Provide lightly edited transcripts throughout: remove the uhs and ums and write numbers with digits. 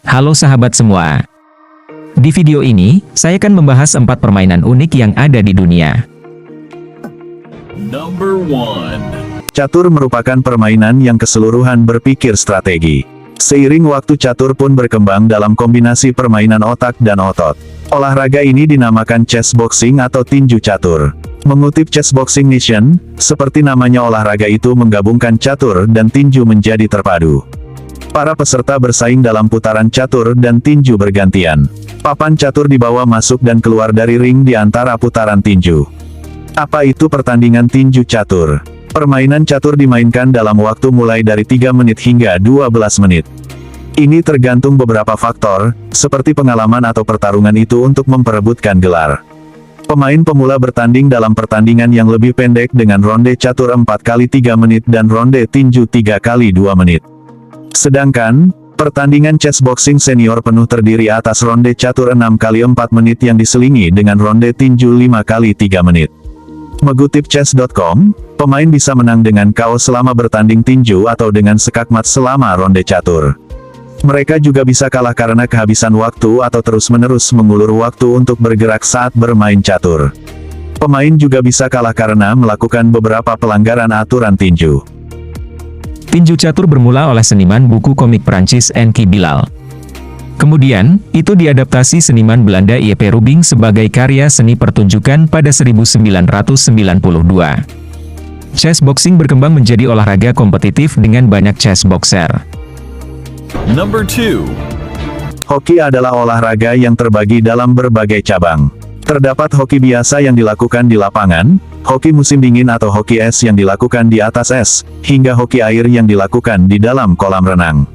Halo sahabat semua. Di video ini, saya akan membahas 4 permainan unik yang ada di dunia. Number 1. Catur merupakan permainan yang keseluruhan berpikir strategi. Seiring waktu catur pun berkembang dalam kombinasi permainan otak dan otot. Olahraga ini dinamakan chess boxing atau tinju catur. Mengutip Chess Boxing Nation, seperti namanya olahraga itu menggabungkan catur dan tinju menjadi terpadu. Para peserta bersaing dalam putaran catur dan tinju bergantian. Papan catur dibawa masuk dan keluar dari ring di antara putaran tinju. Apa itu pertandingan tinju catur? Permainan catur dimainkan dalam waktu mulai dari 3 menit hingga 12 menit. Ini tergantung beberapa faktor, seperti pengalaman atau pertarungan itu untuk memperebutkan gelar. Pemain pemula bertanding dalam pertandingan yang lebih pendek dengan ronde catur 4 kali 3 menit dan ronde tinju 3 kali 2 menit. Sedangkan, pertandingan chess boxing senior penuh terdiri atas ronde catur 6 kali 4 menit yang diselingi dengan ronde tinju 5 kali 3 menit. Mengutip chess.com, pemain bisa menang dengan KO selama bertanding tinju atau dengan skakmat selama ronde catur. Mereka juga bisa kalah karena kehabisan waktu atau terus-menerus mengulur waktu untuk bergerak saat bermain catur. Pemain juga bisa kalah karena melakukan beberapa pelanggaran aturan tinju. Tinju catur bermula oleh seniman buku komik Prancis Enki Bilal. Kemudian, itu diadaptasi seniman Belanda J.P. Rubing sebagai karya seni pertunjukan pada 1992. Chess boxing berkembang menjadi olahraga kompetitif dengan banyak chess boxer. Number 2. Hoki adalah olahraga yang terbagi dalam berbagai cabang. Terdapat hoki biasa yang dilakukan di lapangan, hoki musim dingin atau hoki es yang dilakukan di atas es, hingga hoki air yang dilakukan di dalam kolam renang.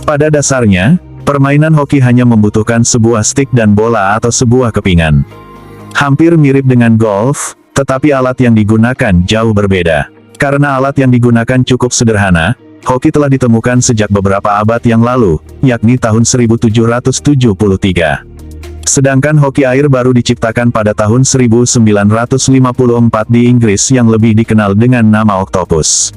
Pada dasarnya, permainan hoki hanya membutuhkan sebuah stik dan bola atau sebuah kepingan. Hampir mirip dengan golf, tetapi alat yang digunakan jauh berbeda. Karena alat yang digunakan cukup sederhana, hoki telah ditemukan sejak beberapa abad yang lalu, yakni tahun 1773. Sedangkan hoki air baru diciptakan pada tahun 1954 di Inggris yang lebih dikenal dengan nama Octopus.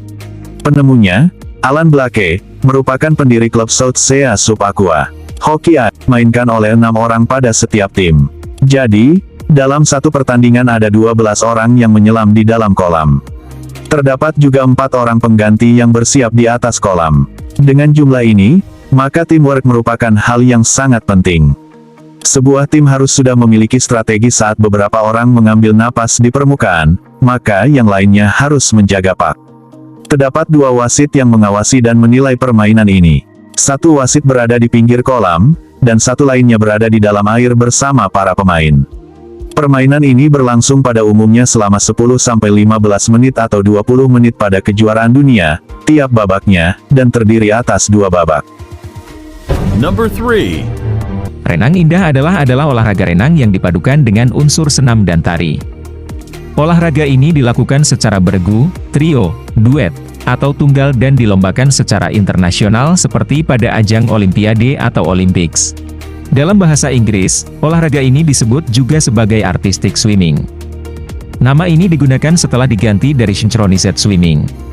Penemunya, Alan Blake, merupakan pendiri klub South Sea Sub Aqua. Hoki air dimainkan oleh 6 orang pada setiap tim. Jadi, dalam satu pertandingan ada 12 orang yang menyelam di dalam kolam. Terdapat juga 4 orang pengganti yang bersiap di atas kolam. Dengan jumlah ini, maka teamwork merupakan hal yang sangat penting. Sebuah tim harus sudah memiliki strategi saat beberapa orang mengambil napas di permukaan, maka yang lainnya harus menjaga pak. Terdapat 2 wasit yang mengawasi dan menilai permainan ini. Satu wasit berada di pinggir kolam, dan satu lainnya berada di dalam air bersama para pemain. Permainan ini berlangsung pada umumnya selama 10-15 menit atau 20 menit pada kejuaraan dunia, tiap babaknya, dan terdiri atas 2 babak. Number 3. Renang indah adalah olahraga renang yang dipadukan dengan unsur senam dan tari. Olahraga ini dilakukan secara bergu, trio, duet, atau tunggal dan dilombakan secara internasional seperti pada ajang Olimpiade atau Olympics. Dalam bahasa Inggris, olahraga ini disebut juga sebagai artistic swimming. Nama ini digunakan setelah diganti dari synchronized swimming.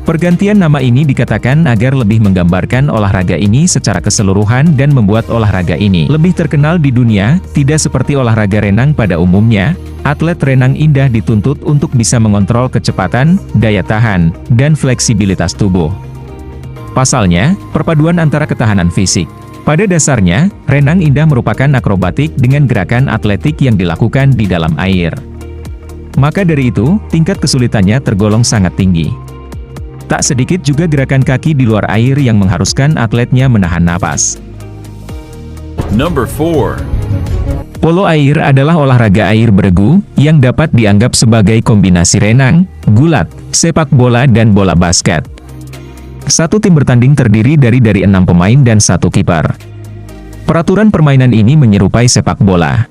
Pergantian nama ini dikatakan agar lebih menggambarkan olahraga ini secara keseluruhan dan membuat olahraga ini lebih terkenal di dunia. Tidak seperti olahraga renang pada umumnya, atlet renang indah dituntut untuk bisa mengontrol kecepatan, daya tahan, dan fleksibilitas tubuh. Pasalnya, perpaduan antara ketahanan fisik. Pada dasarnya, renang indah merupakan akrobatik dengan gerakan atletik yang dilakukan di dalam air. Maka dari itu, tingkat kesulitannya tergolong sangat tinggi. Tak sedikit juga gerakan kaki di luar air yang mengharuskan atletnya menahan napas. Number 4. Polo air adalah olahraga air beregu, yang dapat dianggap sebagai kombinasi renang, gulat, sepak bola dan bola basket. Satu tim bertanding terdiri dari 6 pemain dan 1 kiper. Peraturan permainan ini menyerupai sepak bola.